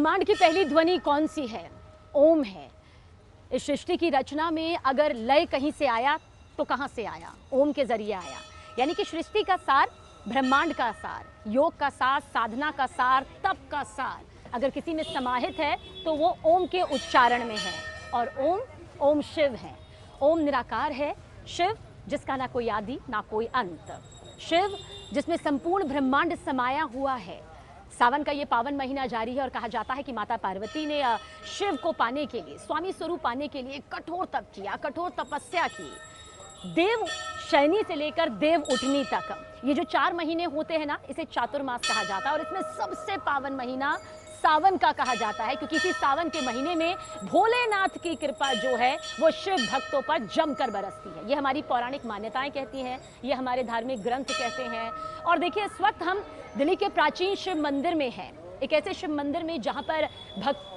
ब्रह्मांड की पहली ध्वनि कौन सी है? ओम है। इस सृष्टि की रचना में अगर लय कहीं से आया तो कहाँ से आया? ओम के जरिए आया। यानी कि सृष्टि का सार, ब्रह्मांड का सार, योग का सार, साधना का सार, तप का सार अगर किसी में समाहित है तो वो ओम के उच्चारण में है। और ओम शिव है। ओम निराकार है। शिव जिसका ना कोई आदि ना कोई अंत। शिव जिसमें संपूर्ण ब्रह्मांड समाया हुआ है। सावन का ये पावन महीना जारी है और कहा जाता है कि माता पार्वती ने शिव को पाने के लिए, स्वामी स्वरूप पाने के लिए कठोर तप किया, कठोर तपस्या की। देव शयनी से लेकर देव उठनी तक ये जो 4 महीने होते हैं ना, इसे चातुर्मास कहा जाता है। और इसमें सबसे पावन महीना सावन का कहा जाता है, क्योंकि इसी सावन के महीने में भोलेनाथ की कृपा जो है वो शिव भक्तों पर जमकर बरसती है। ये हमारी पौराणिक मान्यताएं कहती हैं, ये हमारे धार्मिक ग्रंथ कहते हैं। और देखिए, इस वक्त हम दिल्ली के प्राचीन शिव मंदिर में हैं, एक ऐसे शिव मंदिर में जहाँ पर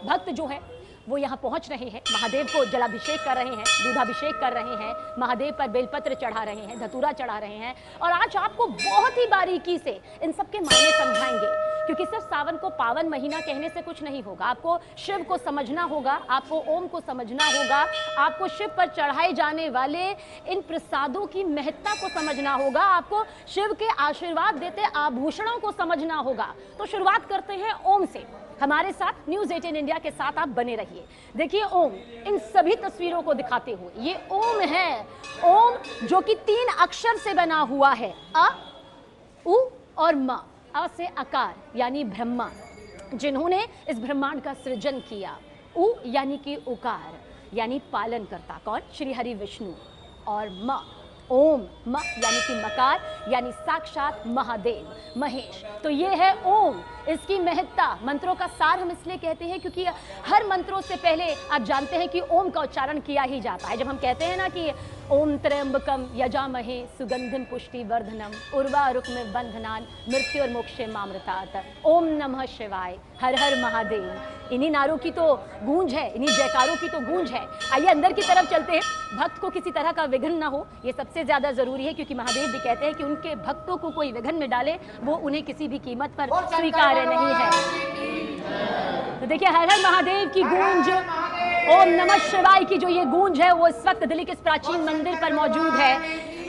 भक्त जो है वो यहाँ पहुँच रहे हैं, महादेव को जलाभिषेक कर रहे हैं, दूधाभिषेक कर रहे हैं, महादेव पर बेलपत्र चढ़ा रहे हैं, धतूरा चढ़ा रहे हैं। और आज आपको बहुत ही बारीकी से इन सब के मायने समझाएंगे, क्योंकि सिर्फ सावन को पावन महीना कहने से कुछ नहीं होगा। आपको शिव को समझना होगा, आपको ओम को समझना होगा, आपको शिव पर चढ़ाए जाने वाले इन प्रसादों की महत्ता को समझना होगा, आपको शिव के आशीर्वाद देते आभूषणों को समझना होगा। तो शुरुआत करते हैं ओम से। हमारे साथ न्यूज़ 18 इंडिया के साथ आप बने रहिए। देखिए ओम, इन सभी तस्वीरों को दिखाते हुए, ये ओम है। ओम जो कि 3 अक्षर से बना हुआ है, अ, उ और म। अ से अकार यानी ब्रह्मा, जिन्होंने इस ब्रह्मांड का सृजन किया। उ यानी कि उकार यानी पालन करता, कौन? श्री हरि विष्णु। और म, ओम, म यानी कि मकार यानी साक्षात महादेव महेश। तो ये है ओम, इसकी महत्ता। मंत्रों का सार हम इसलिए कहते हैं क्योंकि हर मंत्रों से पहले आप जानते हैं कि ओम का उच्चारण किया ही जाता है। जब हम कहते हैं ना कि ओम त्र्यंबकम यजामहे सुगंधिम पुष्टि वर्धनम उर्वारुकमिव बंधनान मृत्युर्मोक्षे मामृतात्, ओम नमः शिवाय, हर हर महादेव। इन्हीं नारों की तो गूंज है, इन्हीं जयकारों की तो गूंज है। आइए अंदर की तरफ चलते हैं। भक्त को किसी तरह का विघ्न ना हो, ये सबसे ज्यादा जरूरी है, क्योंकि महादेव भी कहते हैं कि उनके भक्तों को कोई विघ्न में डाले वो उन्हें किसी भी कीमत पर स्वीकार्य नहीं है। तो देखिए, हर हर महादेव की गूंज, ओम नमः शिवाय की जो ये गूंज है वो इस वक्त दिल्ली के इस प्राचीन मंदिर पर मौजूद है।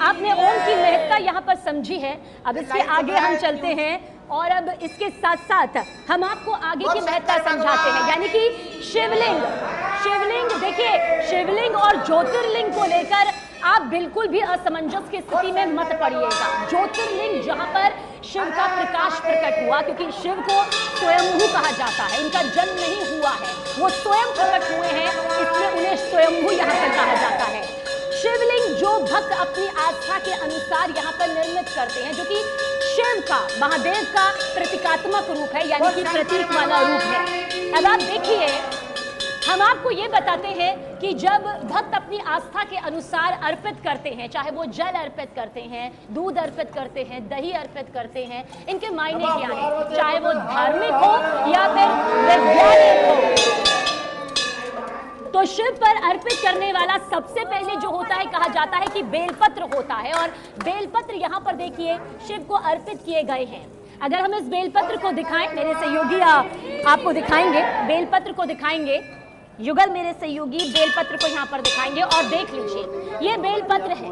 आपने ओम की महत्ता यहाँ पर समझी है। अब इसके आगे हम चलते हैं और अब इसके साथ साथ हम आपको आगे की महत्ता समझाते हैं। यानी कि शिवलिंग, देखिए शिवलिंग और ज्योतिर्लिंग को लेकर आप बिल्कुल भी असमंजस की स्थिति में मत पड़िएगा। ज्योतिर्लिंग जहाँ पर शिव का प्रकाश प्रकट हुआ, क्योंकि शिव को स्वयंभू कहा जाता है, इनका जन्म नहीं हुआ है, वो स्वयं प्रकट हुए हैं, इसलिए उन्हें स्वयंभू यहाँ पर कहा जाता है। शिवलिंग जो भक्त अपनी आस्था के अनुसार यहाँ पर निर्मित करते हैं, जो कि शिव का, महादेव का प्रतीकात्मक रूप है, यानी कि प्रतीक वाला रूप है। अब आप देखिए, हम आपको ये बताते हैं कि जब भक्त अपनी आस्था के अनुसार अर्पित करते हैं, चाहे वो जल अर्पित करते हैं, दूध अर्पित करते हैं, दही अर्पित करते हैं, इनके मायने क्या है, चाहे वो धार्मिक हो या फिर वैज्ञानिक हो। तो शिव पर अर्पित करने वाला सबसे पहले जो होता है, कहा जाता है कि बेलपत्र होता है। और बेलपत्र यहाँ पर देखिए शिव को अर्पित किए गए हैं। अगर हम इस बेलपत्र को दिखाएं, मेरे सहयोगी आपको दिखाएंगे, बेलपत्र को दिखाएंगे, युगल मेरे सहयोगी बेलपत्र को यहाँ पर दिखाएंगे और देख लीजिए, ये बेलपत्र है।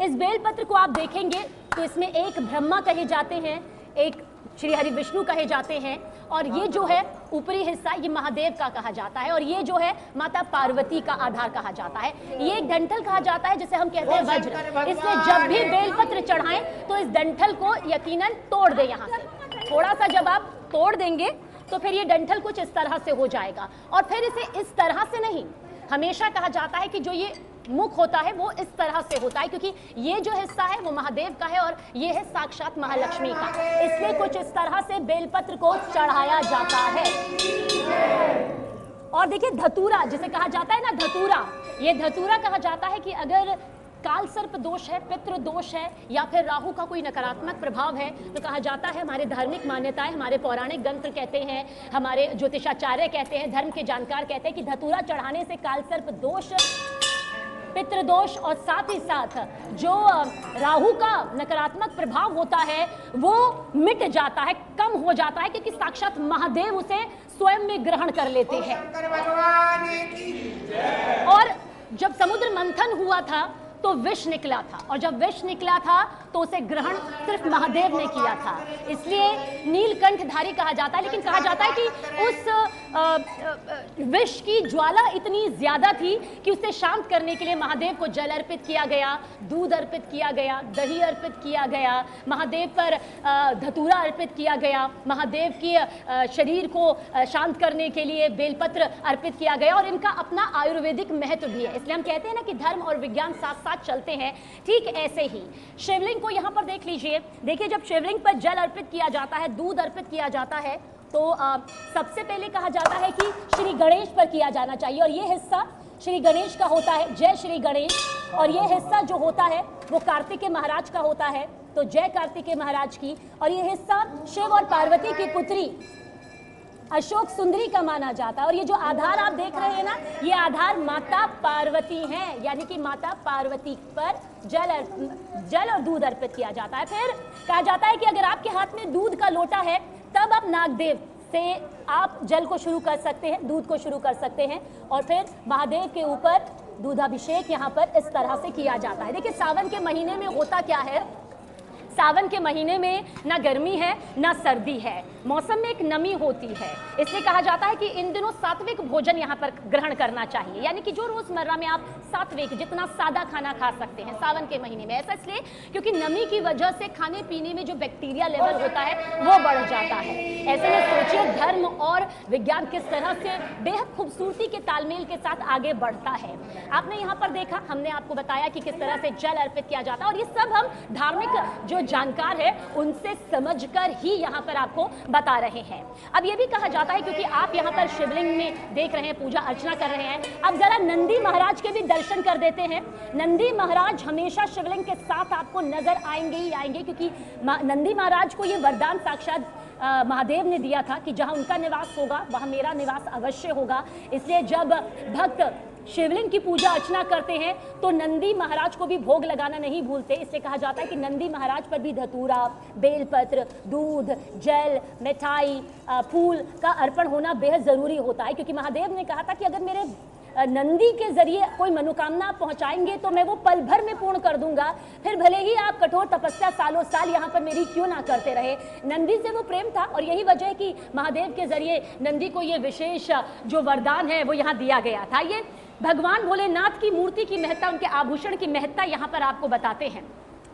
इस बेलपत्र को आप देखेंगे तो इसमें एक ब्रह्मा कहे जाते हैं, एक श्री हरि विष्णु कहे जाते हैं, और ये जो है ऊपरी हिस्सा ये महादेव का कहा जाता है, और ये जो है माता पार्वती का आधार कहा जाता है। ये एक डंठल कहा जाता है जिसे हम कहते हैं वज्र। इसलिए जब भी बेलपत्र चढ़ाएं तो इस डंठल को यकीनन तोड़ दे। यहाँ से थोड़ा सा जब आप तोड़ देंगे तो फिर ये डंठल कुछ इस तरह से हो जाएगा। और फिर इसे इस तरह से नहीं, हमेशा कहा जाता है कि जो ये मुख होता है वो इस तरह से होता है, क्योंकि ये जो हिस्सा है वो महादेव का है और ये है साक्षात महालक्ष्मी का, इसलिए कुछ इस तरह से बेलपत्र को चढ़ाया जाता है। और देखिए धतूरा जिसे कहा जाता है ना, धतूरा, ये धतूरा कहा जाता है कि अगर काल सर्प दोष है, पितृ दोष है, या फिर राहु का कोई नकारात्मक प्रभाव है, तो कहा जाता है, हमारे धार्मिक मान्यताएं, हमारे पौराणिक ग्रंथ कहते हैं, हमारे ज्योतिषाचार्य कहते हैं, धर्म के जानकार कहते हैं कि धतूरा चढ़ाने से काल सर्प दोष, पितृदोष और साथ ही साथ जो राहु का नकारात्मक प्रभाव होता है वो मिट जाता है, कम हो जाता है, क्योंकि साक्षात महादेव उसे स्वयं में ग्रहण कर लेते हैं। और जब समुद्र मंथन हुआ था तो विष निकला था, और जब विष निकला था तो उसे ग्रहण सिर्फ महादेव ने किया था, इसलिए नीलकंठधारी कहा जाता है। लेकिन कहा जाता है कि उस विष की ज्वाला इतनी ज्यादा थी कि उसे शांत करने के लिए महादेव को जल अर्पित किया गया, दूध अर्पित किया गया, दही अर्पित किया गया, महादेव पर धतूरा अर्पित किया गया, महादेव की शरीर को शांत करने के लिए बेलपत्र अर्पित किया गया। और इनका अपना आयुर्वेदिक महत्व भी है, इसलिए हम कहते हैं ना कि धर्म और विज्ञान साथ साथ चलते हैं। ठीक ऐसे ही शिवलिंग को यहाँ पर देख लीजिए। देखिए, जब शिवलिंग पर जल अर्पित किया जाता है, दूध अर्पित किया जाता है, तो सबसे पहले कहा जाता है कि श्री गणेश पर किया जाना चाहिए, और ये हिस्सा श्री गणेश का होता है, जय श्री गणेश। और ये हिस्सा जो होता है वो कार्तिकेय महाराज का होता है, तो जय कार्तिकेय महाराज की। और ये हिस्सा शिव और पार्वती की पुत्री अशोक सुंदरी का माना जाता है। और ये जो आधार आप देख रहे हैं ना, ये आधार माता पार्वती हैं, यानी कि माता पार्वती पर जल और दूध अर्पित किया जाता है। फिर कहा जाता है कि अगर आपके हाथ में दूध का लोटा है तब आप नागदेव से आप जल को शुरू कर सकते हैं, दूध को शुरू कर सकते हैं, और फिर महादेव के ऊपर दूधाभिषेक यहाँ पर इस तरह से किया जाता है। देखिए, सावन के महीने में होता क्या है, सावन के महीने में ना गर्मी है ना सर्दी है, मौसम में एक नमी होती है, इसलिए कहा जाता है कि इन दिनों सात्विक भोजन यहाँ पर ग्रहण करना चाहिए, यानी कि जो रोजमर्रा में आप सात्विक जितना सादा खाना खा सकते हैं सावन के महीने में। ऐसा इसलिए क्योंकि नमी की वजह से खाने पीने में जो बैक्टीरिया लेवल होता है वो बढ़ जाता है। ऐसे में सोचिए धर्म और विज्ञान किस तरह से बेहद खूबसूरती के तालमेल के साथ आगे बढ़ता है। आपने यहाँ पर देखा, हमने आपको बताया कि किस तरह से जल अर्पित किया जाता है, और ये सब हम धार्मिक जो जानकार है उनसे समझकर ही यहाँ पर आपको बता रहे हैं। अब ये भी कहा जाता है, क्योंकि आप यहाँ पर शिवलिंग में देख रहे हैं, पूजा अर्चना कर रहे हैं, अब जरा नंदी महाराज के भी दर्शन कर देते हैं। नंदी महाराज हमेशा शिवलिंग के साथ आपको नजर आएंगे ही आएंगे, क्योंकि नंदी महाराज को ये वरदान साक्षात महादेव ने दिया था कि जहाँ उनका निवास होगा वहाँ मेरा निवास अवश्य होगा। इसलिए जब भक्त शिवलिंग की पूजा अर्चना करते हैं तो नंदी महाराज को भी भोग लगाना नहीं भूलते। इसलिए कहा जाता है कि नंदी महाराज पर भी धतूरा, बेलपत्र, दूध, जल, मिठाई, फूल का अर्पण होना बेहद ज़रूरी होता है, क्योंकि महादेव ने कहा था कि अगर मेरे नंदी के जरिए कोई मनोकामना पहुंचाएंगे तो मैं वो पल भर में पूर्ण कर दूंगा, फिर भले ही आप कठोर तपस्या सालों साल यहाँ पर मेरी क्यों ना करते रहे। नंदी से वो प्रेम था, और यही वजह है कि महादेव के जरिए नंदी को ये विशेष जो वरदान है वो यहाँ दिया गया था। ये भगवान भोलेनाथ की मूर्ति की महत्ता, उनके आभूषण की महत्ता यहाँ पर आपको बताते हैं।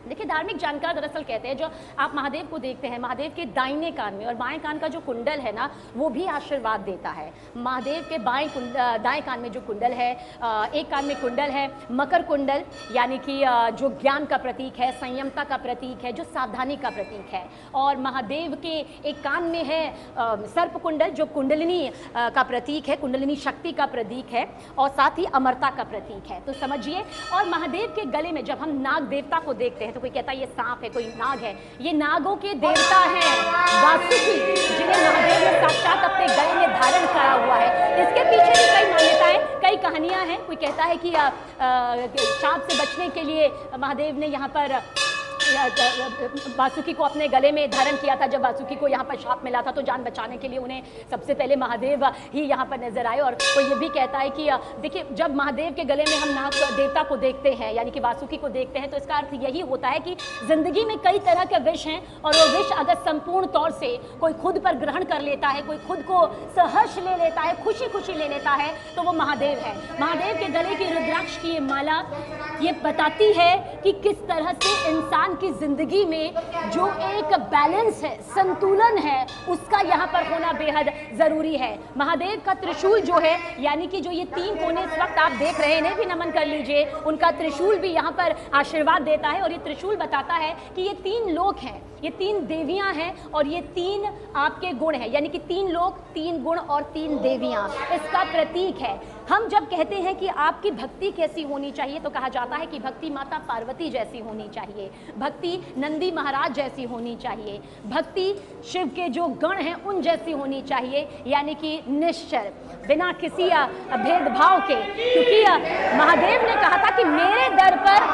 देखिए, धार्मिक जानकार दरअसल कहते हैं, जो आप महादेव को देखते हैं, महादेव के दाहिने कान में और बाएं कान का जो कुंडल है ना, वो भी आशीर्वाद देता है। महादेव के दाएं कान में जो कुंडल है, एक कान में कुंडल है मकर कुंडल, यानी कि जो ज्ञान का प्रतीक है, संयमता का प्रतीक है, जो सावधानी का प्रतीक है। और महादेव के एक कान में है सर्प कुंडल, जो कुंडलिनी का प्रतीक है, कुंडलिनी शक्ति का प्रतीक है, और साथ ही अमरता का प्रतीक है। तो समझिए, और महादेव के गले में जब हम नाग देवता को देखते हैं तो कोई कहता है ये सांप है, कोई नाग है, ये नागों के देवता हैं वासुकी, जिन्हें महादेव ने साक्षात अपने गले में धारण करा हुआ है। इसके पीछे भी कई मान्यताएं, कई कहानियां हैं। कोई कहता है कि सांप से बचने के लिए महादेव ने यहाँ पर वासुकी को अपने गले में धारण किया था। जब वासुकी को यहाँ पर शाप मिला था तो जान बचाने के लिए उन्हें सबसे पहले महादेव ही यहाँ पर नजर आए। और कोई ये भी कहता है कि देखिए, जब महादेव के गले में हम नाग देवता को देखते हैं, यानी कि वासुकी को देखते हैं, तो इसका अर्थ यही होता है कि जिंदगी में कई तरह के विष हैं, और वो विष अगर संपूर्ण तौर से कोई खुद पर ग्रहण कर लेता है, कोई खुद को सहर्ष ले लेता है, खुशी खुशी ले लेता है, तो वो महादेव है। महादेव के गले की रुद्राक्ष की ये माला ये बताती है कि किस तरह से इंसान की जिंदगी में जो एक बैलेंस है, संतुलन है, उसका यहाँ पर होना बेहद जरूरी है। महादेव का त्रिशूल जो है, यानी कि जो ये तीन कोने इस वक्त आप देख रहे हैं, इन्हें भी नमन कर लीजिए, उनका त्रिशूल भी यहाँ पर आशीर्वाद देता है। और ये त्रिशूल बताता है कि ये तीन लोक हैं, ये तीन देवियां हैं, और ये तीन आपके गुण हैं, यानी कि तीन लोक, तीन गुण और तीन देवियां इसका प्रतीक है। हम जब कहते हैं कि आपकी भक्ति कैसी होनी चाहिए, तो कहा जाता है कि भक्ति माता पार्वती जैसी होनी चाहिए। भक्ति नंदी महाराज जैसी होनी चाहिए, भक्ति शिव के जो गण हैं उन जैसी होनी चाहिए, यानी कि निश्चल, बिना किसी भेदभाव के। क्योंकि महादेव ने कहा था कि मेरे दर पर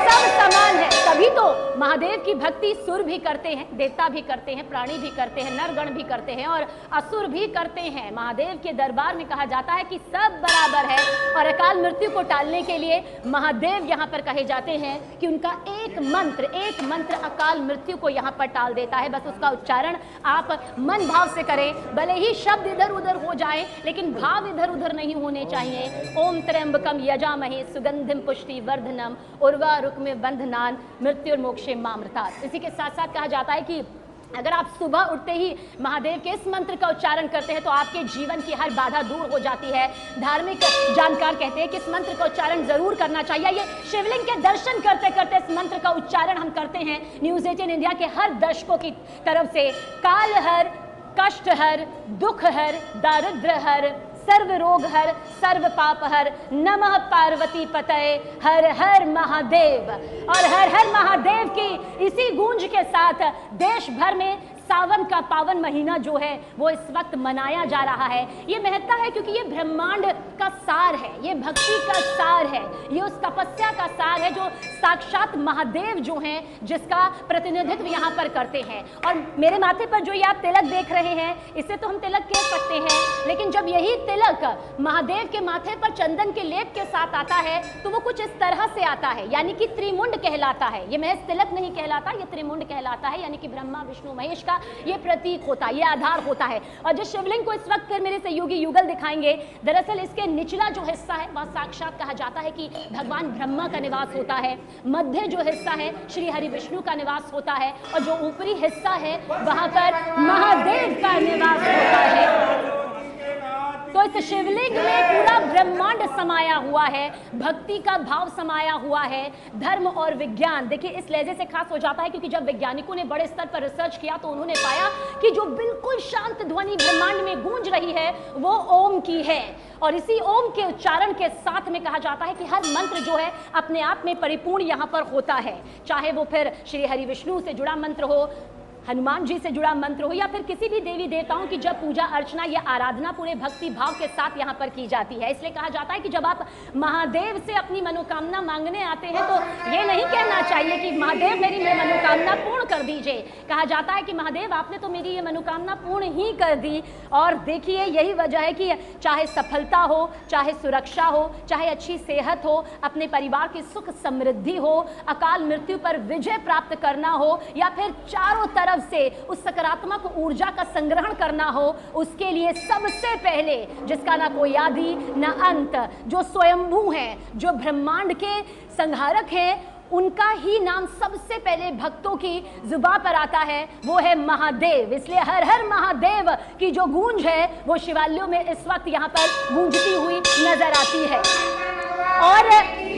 सब समान है, तभी तो महादेव की भक्ति सुर भी करते हैं, देवता भी करते हैं, प्राणी भी करते हैं, नरगण भी करते हैं और असुर भी करते हैं। महादेव के दरबार में कहा जाता है कि सब बराबर है और अकाल मृत्यु को टालने के लिए महादेव यहाँ पर कहे जाते हैं कि उनका एक मंत्र अकाल मृत्यु को यहाँ पर टाल देता है। बस उसका उच्चारण आप मन भाव से करें, भले ही शब्द इधर उधर हो जाए लेकिन भाव इधर उधर नहीं होने चाहिए। ओम त्र्यंबकम यजामहे सुगंधिम पुष्टि वर्धनम उर्वारुकमिव बंधनान मृत्युर्मोक्षे मामृतात्। इसी के साथ साथ कहा जाता है कि अगर आप सुबह उठते ही महादेव के इस मंत्र का उच्चारण करते हैं तो आपके जीवन की हर बाधा दूर हो जाती है। धार्मिक जानकार कहते हैं कि इस मंत्र का उच्चारण जरूर करना चाहिए। ये शिवलिंग के दर्शन करते करते इस मंत्र का उच्चारण हम करते हैं। न्यूज़ 18 इंडिया के हर दर्शकों की तरफ से काल हर, कष्ट हर, दुख हर, दारिद्र हर, सर्व रोग हर, सर्व पाप हर, नमः पार्वती पतये, हर हर महादेव। और हर हर महादेव की इसी गूंज के साथ देश भर में सावन का पावन महीना जो है वो इस वक्त मनाया जा रहा है। ये महत्ता है क्योंकि ये ब्रह्मांड का सार है, ये भक्ति का सार है, ये उस तपस्या का सार है जो साक्षात महादेव जो हैं जिसका प्रतिनिधित्व यहाँ पर करते हैं। और मेरे माथे पर जो ये आप तिलक देख रहे हैं इसे तो हम तिलक कह सकते हैं, लेकिन जब यही तिलक महादेव के माथे पर चंदन के लेप के साथ आता है तो वो कुछ इस तरह से आता है, यानी कि त्रिमुंड कहलाता है। ये महज तिलक नहीं कहलाता, ये त्रिमुंड कहलाता है, यानी कि ब्रह्मा विष्णु महेश का ये प्रतीक होता है, ये आधार होता है। और जिस शिवलिंग को इस वक्त फिर मेरे सहयोगी युगल दिखाएंगे, दरअसल इसके निचला जो हिस्सा है वह साक्षात कहा जाता है कि भगवान ब्रह्मा का निवास होता है, मध्य जो हिस्सा है श्री हरि विष्णु का निवास होता है और जो ऊपरी हिस्सा है वहां पर महादेव का निवास होता है। तो इस शिवलिंग में पूरा ब्रह्मांड समाया हुआ है, भक्ति का भाव समाया हुआ है, धर्म और विज्ञान। देखिए इस लहजे से खास हो जाता है क्योंकि जब वैज्ञानिकों ने बड़े स्तर पर रिसर्च किया तो उन्होंने पाया कि जो बिल्कुल शांत ध्वनि ब्रह्मांड में गूंज रही है वो ओम की है। और इसी ओम के उच्चारण के साथ में कहा जाता है कि हर मंत्र जो है अपने आप में परिपूर्ण यहाँ पर होता है, चाहे वो फिर श्री हरि विष्णु से जुड़ा मंत्र हो, हनुमान जी से जुड़ा मंत्र हो या फिर किसी भी देवी देवताओं की जब पूजा अर्चना या आराधना पूरे भक्ति भाव के साथ यहाँ पर की जाती है। इसलिए कहा जाता है कि जब आप महादेव से अपनी मनोकामना मांगने आते हैं तो ये नहीं कहना चाहिए कि महादेव मेरी मनोकामना पूर्ण कर दीजिए। कहा जाता है कि महादेव आपने तो मेरी ये मनोकामना पूर्ण ही कर दी। और देखिए यही वजह है कि चाहे सफलता हो, चाहे सुरक्षा हो, चाहे अच्छी सेहत हो, अपने परिवार की सुख समृद्धि हो, अकाल मृत्यु पर विजय प्राप्त करना हो या फिर चारों तरफ से उस सकारात्मक ऊर्जा का संग्रहण करना हो, उसके लिए सबसे पहले जिसका ना कोई आदि ना अंत, जो स्वयंभू है, जो ब्रह्मांड के संहारक है, उनका ही नाम सबसे पहले भक्तों की जुबान पर आता है, वो है महादेव। इसलिए हर हर महादेव की जो गूंज है वो शिवालयों में इस वक्त यहाँ पर गूंजती हुई नजर आती है। और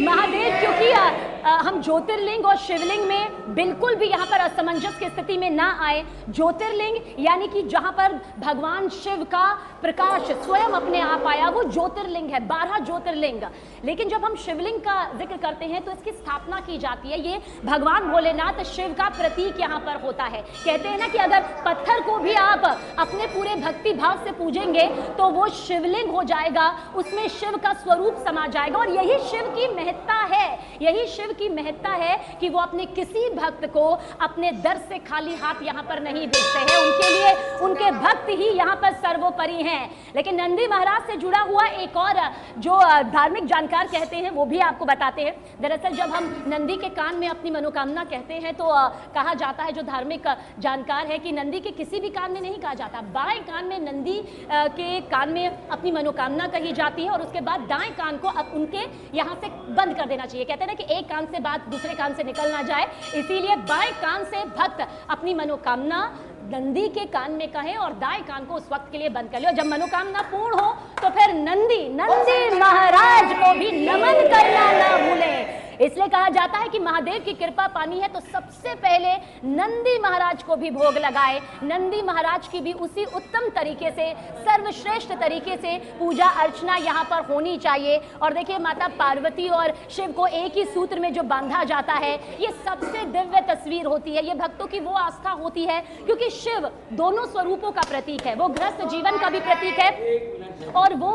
महादेव क्योंकि हम ज्योतिर्लिंग और शिवलिंग में बिल्कुल भी यहाँ पर असमंजस की स्थिति में ना आए। ज्योतिर्लिंग यानी कि जहाँ पर भगवान शिव का प्रकाश स्वयं अपने आप आया वो ज्योतिर्लिंग है, 12 ज्योतिर्लिंग। लेकिन जब हम शिवलिंग का जिक्र करते हैं तो इसकी स्थापना की जाती है, ये भगवान भोलेनाथ शिव का प्रतीक यहाँ पर होता है। कहते हैं ना कि अगर पत्थर को भी आप अपने पूरे भक्ति भाव से पूजेंगे तो वो शिवलिंग हो जाएगा, उसमें शिव का स्वरूप समा जाएगा। और यही शिव की महत्ता है, यही शिव की महत्ता है कि वो अपने किसी भक्त को अपने दर से खाली हाथ यहाँ पर नहीं भेजते हैं, उनके लिए उनके भक्त ही यहाँ पर सर्वोपरि हैं। लेकिन नंदी महाराज से जुड़ा हुआ एक और जो धार्मिक जानकार कहते हैं वो भी आपको बताते हैं। दरअसल जब हम नंदी के कान में अपनी मनोकामना कहते हैं तो कहा जाता है, जो धार्मिक जानकार है, कि नंदी के किसी भी कान में नहीं कहा जाता, बाएं कान में नंदी के कान में अपनी मनोकामना कही जाती है और उसके बाद दाएं कान को अब उनके यहाँ से बंद कर देना चाहिए। कहते हैं ना कि एक कान से बात दूसरे कान से निकल ना जाए, इसीलिए बाएं कान से भक्त अपनी मनोकामना नंदी के कान में कहें और दाएं कान को उस वक्त के लिए बंद कर ले। जब मनोकामना पूर्ण हो तो फिर नंदी महाराज को भी नमन करना ना भूलें। इसलिए कहा जाता है कि महादेव की कृपा पानी है तो सबसे पहले नंदी महाराज को भी भोग लगाए। नंदी महाराज की भी उसी उत्तम तरीके से, सर्वश्रेष्ठ तरीके से पूजा अर्चना यहाँ पर होनी चाहिए। और देखिए माता पार्वती और शिव को एक ही सूत्र में जो बांधा जाता है, ये सबसे दिव्य तस्वीर होती है। ये भक्तों की वो आस्था होती है क्योंकि शिव दोनों स्वरूपों का प्रतीक है, वो गृहस्थ जीवन का भी प्रतीक है। और वो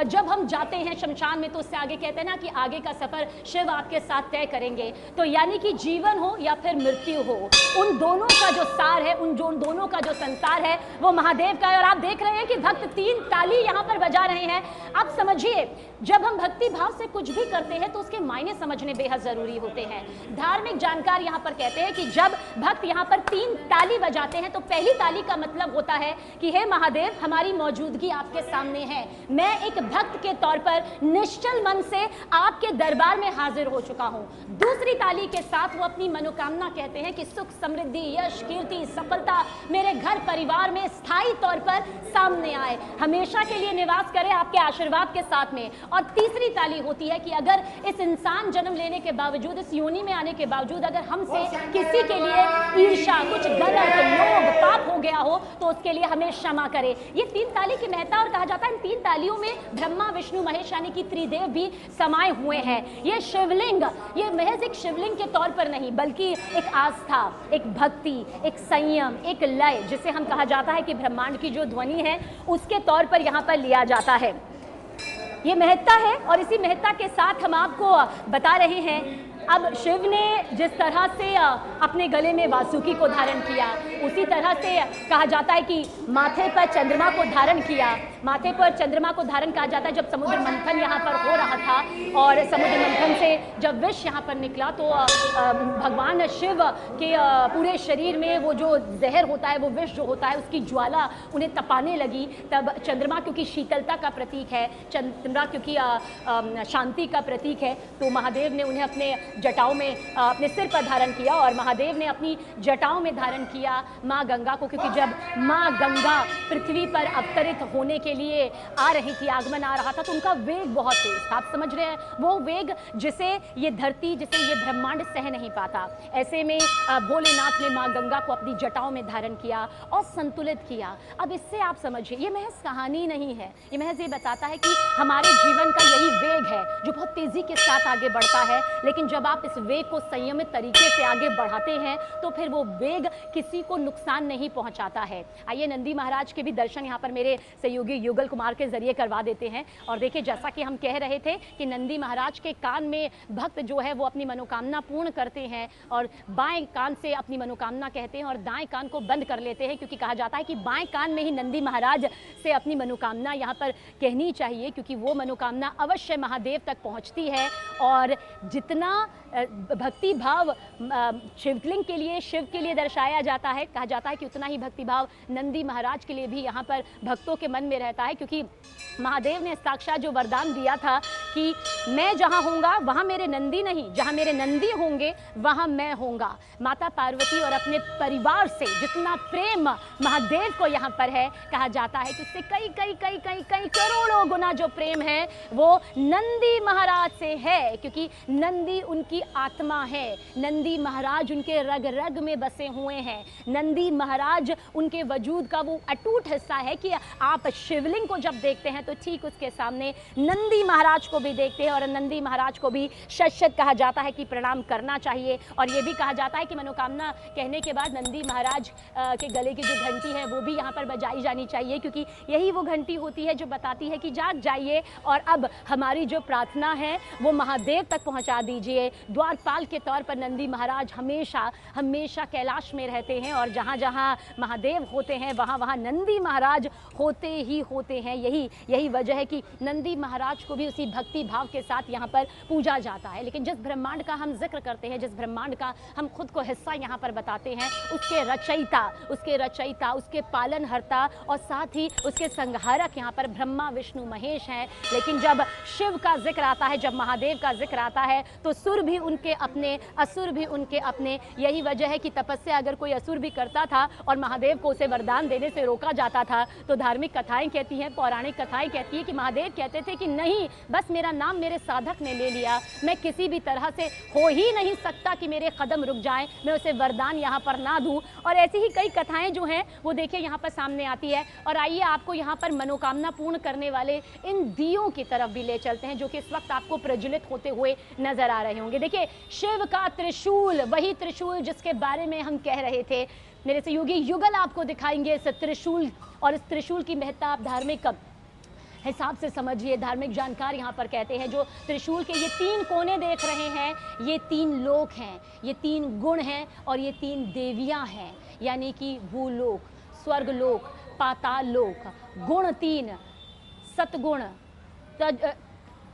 जब हम जाते हैं शमशान में तो उससे आगे कहते हैं ना कि आगे का सफर शिव आपके साथ तय करेंगे। तो यानी कि जीवन हो या फिर मृत्यु हो, उन दोनों का जो सार है, उन दोनों का जो संसार है वो महादेव का है। और आप देख रहे हैं कि भक्त 3 ताली यहाँ पर बजा रहे हैं। आप समझिए, जब हम भक्ति भाव से कुछ भी करते हैं तो उसके मायने समझने बेहद जरूरी होते हैं। धार्मिक जानकार यहाँ पर कहते हैं कि जब भक्त यहाँ पर 3 ताली बजाते हैं तो पहली ताली का मतलब होता है कि हे महादेव, हमारी मौजूदगी आपके सामने है, मैं एक भक्त के तौर पर निश्चल मन से आपके दरबार में हाजिर हो चुका हूं। दूसरी ताली के साथ वो अपनी मनोकामना कहते हैं कि सुख, समृद्धि, यश, कीर्ति, सफलता मेरे घर परिवार में स्थायी तौर पर सामने आए, हमेशा के लिए निवास करे आपके आशीर्वाद के साथ में। और तीसरी ताली होती है कि अगर इस इंसान जन्म लेने के बावजूद, इस योनि में आने के बावजूद अगर हमसे किसी के लिए ईर्ष्या, कुछ गलत, लोभ, पाप हो गया हो तो उसके लिए हमें क्षमा करे। ये 3 ताली की महत्ता। और कहा जाता है इन 3 तालियों में ब्रह्मा, विष्णु, महेश यानी कि त्रिदेव भी समाये हुए हैं। ये शिवलिंग, ये महज एक शिवलिंग के तौर पर नहीं बल्कि एक आस्था, एक भक्ति, एक संयम, एक लय, जिसे हम कहा जाता है कि ब्रह्मांड की जो ध्वनि है उसके तौर पर यहाँ पर लिया जाता है। ये महत्ता है और इसी महत्ता के साथ हम आपको बता रहे हैं। अब शिव ने जिस तरह से अपने गले में वासुकी को धारण किया, उसी तरह से कहा जाता है कि माथे पर चंद्रमा को धारण किया। माथे पर चंद्रमा को धारण कहा जाता है। जब समुद्र मंथन यहाँ पर हो रहा था और समुद्र मंथन से जब विष यहाँ पर निकला तो भगवान शिव के पूरे शरीर में वो जो जहर होता है, वो विष जो होता है, उसकी ज्वाला उन्हें तपाने लगी। तब चंद्रमा क्योंकि शीतलता का प्रतीक है, चंद्रमा क्योंकि शांति का प्रतीक है, तो महादेव ने उन्हें अपने जटाओं में, अपने सिर पर धारण किया। और महादेव ने अपनी जटाओं में धारण किया माँ गंगा को, क्योंकि जब माँ गंगा पृथ्वी पर अवतरित होने के लिए आ रही थी, आगमन आ रहा था, तो उनका वेग बहुत तेज था। आप समझ रहे हैं, वो वेग जिसे ये धरती, जिसे ये ब्रह्मांड सह नहीं पाता। ऐसे में भोलेनाथ ने माँ गंगा को अपनी जटाओं में धारण किया और संतुलित किया। अब इससे आप समझिए, ये महज कहानी नहीं है, ये महज ये बताता है कि हमारे जीवन का यही वेग है जो बहुत तेजी के साथ आगे बढ़ता है। लेकिन जब आप इस वेग को संयमित तरीके से आगे बढ़ाते हैं तो फिर वो वेग किसी को नुकसान नहीं पहुंचाता है। आइए नंदी महाराज के भी दर्शन यहाँ पर मेरे सहयोगी युगल कुमार के जरिए करवा देते हैं। और देखिए, जैसा कि हम कह रहे थे कि नंदी महाराज के कान में भक्त जो है वो अपनी मनोकामना पूर्ण करते हैं और बाएं कान से अपनी मनोकामना कहते हैं और दाएं कान को बंद कर लेते हैं, क्योंकि कहा जाता है कि बाएं कान में ही नंदी महाराज से अपनी मनोकामना यहाँ पर कहनी चाहिए, क्योंकि वो मनोकामना अवश्य महादेव तक पहुँचती है। और जितना भक्ति भाव शिवलिंग के लिए, शिव के लिए दर्शाया जाता है, कहा जाता है कि उतना ही भक्ति भाव नंदी महाराज के लिए भी यहाँ पर भक्तों के मन में रहता है। क्योंकि महादेव ने साक्षात जो वरदान दिया था कि मैं जहाँ होऊंगा वहाँ मेरे नंदी नहीं, जहाँ मेरे नंदी होंगे वहाँ मैं होऊंगा। माता पार्वती और अपने परिवार से जितना प्रेम महादेव को यहाँ पर है, कहा जाता है कि उससे कई कई कई कई कई करोड़ों गुना जो प्रेम है वो नंदी महाराज से है, क्योंकि नंदी उनकी आत्मा है। नंदी महाराज उनके रग रग में बसे हुए हैं। नंदी महाराज उनके वजूद का वो अटूट हिस्सा है कि आप शिवलिंग को जब देखते हैं तो ठीक उसके सामने नंदी महाराज को भी देखते हैं। और नंदी महाराज को भी शत कहा जाता है कि प्रणाम करना चाहिए। और ये भी कहा जाता है कि मनोकामना कहने के बाद नंदी महाराज के गले की जो घंटी है वो भी यहाँ पर बजाई जानी चाहिए, क्योंकि यही वो घंटी होती है जो बताती है कि जाग जाइए और अब हमारी जो प्रार्थना है वो महादेव तक पहुँचा दीजिए। द्वारपाल के तौर पर नंदी महाराज हमेशा हमेशा कैलाश में रहते हैं और जहाँ जहाँ महादेव होते हैं वहाँ वहाँ नंदी महाराज होते ही होते हैं। यही वजह है कि नंदी महाराज को भी उसी भक्ति भाव के साथ यहाँ पर पूजा जाता है। लेकिन जिस ब्रह्मांड का हम जिक्र करते हैं, जिस ब्रह्मांड का हम खुद को हिस्सा यहाँ पर बताते हैं, उसके रचयिता, उसके पालनहर्ता और साथ ही उसके संहारक यहाँ पर ब्रह्मा, विष्णु, विष्णु महेश हैं, लेकिन जब शिव का जिक्र आता है, जब महादेव का जिक्र आता है, तो सुर भी उनके अपने, असुर भी उनके अपने। यही वजह है कि तपस्या अगर कोई असुर भी करता था और महादेव को उसे वरदान देने से रोका जाता था, तो धार्मिक कथाएं कहती हैं, पौराणिक कथाएं कहती हैं कि महादेव कहते थे कि नहीं, बस मेरा नाम मेरे साधक ने ले लिया, मैं किसी भी तरह से हो ही नहीं सकता कि मेरे कदम रुक जाएं, मैं उसे वरदान यहाँ पर ना दूं। और ऐसी ही कई कथाएं जो हैं वो देखिए यहाँ पर सामने आती है। और आइए आपको यहाँ पर मनोकामना पूर्ण करने वाले इन दियों की तरफ भी ले चलते हैं, जो कि इस वक्त आपको प्रज्वलित होते हुए नजर आ रहे होंगे। देखिए, शिव का त्रिशूल, वही त्रिशूल जिसके बारे में हम कह रहे थे, मेरे सहयोगी युगल आपको दिखाएंगे इस त्रिशूल, और इस त्रिशूल की महत्ता आप धार्मिक हिसाब से समझिए। धार्मिक जानकार यहाँ पर कहते हैं जो त्रिशूल के ये 3 कोने देख रहे हैं, ये 3 लोक हैं, ये 3 गुण हैं और ये 3 देवियाँ हैं, यानी कि भूलोक, स्वर्गलोक, पाताल लोक। गुण 3, सतगुण,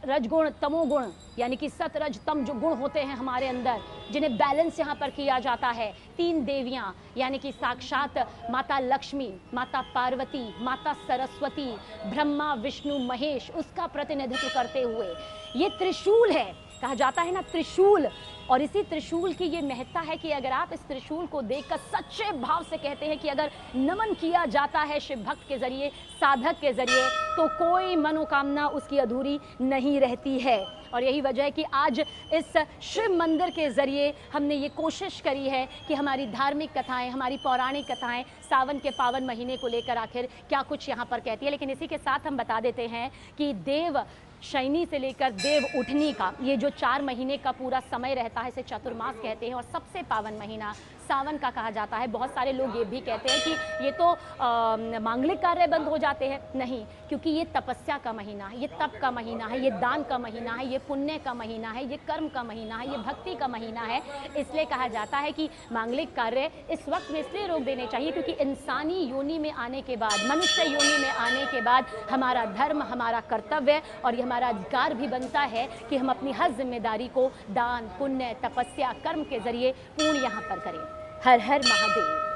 रजगुण, तमोगुण, यानी कि सत रज तम जो गुण होते हैं हमारे अंदर, जिन्हें बैलेंस यहाँ पर किया जाता है। 3 देवियाँ, यानी कि साक्षात माता लक्ष्मी, माता पार्वती, माता सरस्वती, ब्रह्मा विष्णु महेश, उसका प्रतिनिधित्व करते हुए ये त्रिशूल है। कहा जाता है ना त्रिशूल, और इसी त्रिशूल की ये महत्ता है कि अगर आप इस त्रिशूल को देखकर सच्चे भाव से कहते हैं कि अगर नमन किया जाता है शिव भक्त के जरिए, साधक के जरिए, तो कोई मनोकामना उसकी अधूरी नहीं रहती है। और यही वजह है कि आज इस शिव मंदिर के ज़रिए हमने ये कोशिश करी है कि हमारी धार्मिक कथाएं, हमारी पौराणिक कथाएं सावन के पावन महीने को लेकर आखिर क्या कुछ यहाँ पर कहती है। लेकिन इसी के साथ हम बता देते हैं कि देव शयनी से लेकर देव उठनी का ये जो 4 महीने का पूरा समय रहता है, इसे चतुर्मास कहते हैं। और सबसे पावन महीना सावन का कहा जाता है। बहुत सारे लोग ये भी कहते हैं कि ये तो मांगलिक कार्य बंद हो जाते हैं, नहीं, क्योंकि ये तपस्या का महीना है, ये तप का महीना है, ये दान का महीना है, ये पुण्य का महीना है, ये कर्म का महीना है, ये भक्ति का महीना है। इसलिए कहा जाता है कि मांगलिक कार्य इस वक्त में इसलिए रोक देने चाहिए क्योंकि इंसानी योनि में आने के बाद, मनुष्य योनि में आने के बाद हमारा धर्म, हमारा कर्तव्य और ये हमारा अधिकार भी बनता है कि हम अपनी हर जिम्मेदारी को दान, पुण्य, तपस्या, कर्म के जरिए पूर्ण यहाँ पर करें। हर हर महादेव।